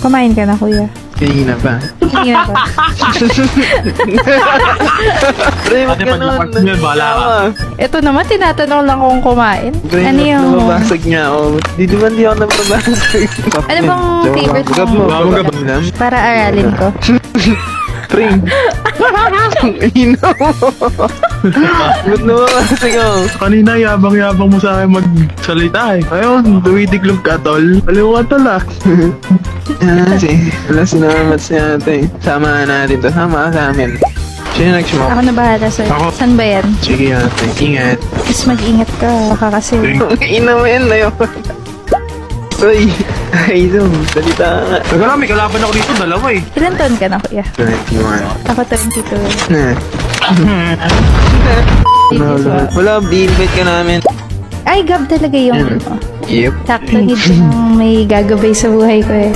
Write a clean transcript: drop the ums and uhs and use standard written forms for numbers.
Kumain ka na, kuya. Kanina pa. Kanina ba? Pre, wag Ate, ka pag nun. lakas mo yun, bahala ka. Ito naman, tinatanong lang kung kumain. Pre, Ano yung... nababasag niya ako. Di ba hindi ako nababasag? Ano bang favorite Gab mo? mo? Gab. Gab. Para aralin ko. Pre. Ang ina mo. Ba't nababasag ako? Kanina, yabang-yabang mo sa akin magsalita eh. Ayun, dumidiglog ka, tol. Alam mo ka, tol ah. Wala sinamat siya ate. Samahan natin to. Sama ka sa amin. Sino nag-smoke? Ako na bahala sa'yo. Ako. San ba yan? Sige ate. Ingat. Mas mag-ingat ka. Baka kasi... Ang ina mo yan. Ayoko. Uy. Ay, Zoom. Salita ka nga. Teka lang, may kalaban ako dito, dalawa eh. Ilan taon ka na, kuya? 21. Ako 22. Na. Wala, di-invite ka namin. Ay, Gab talaga yung... Yep. Sakto, need ko nang may gagabay sa buhay ko eh.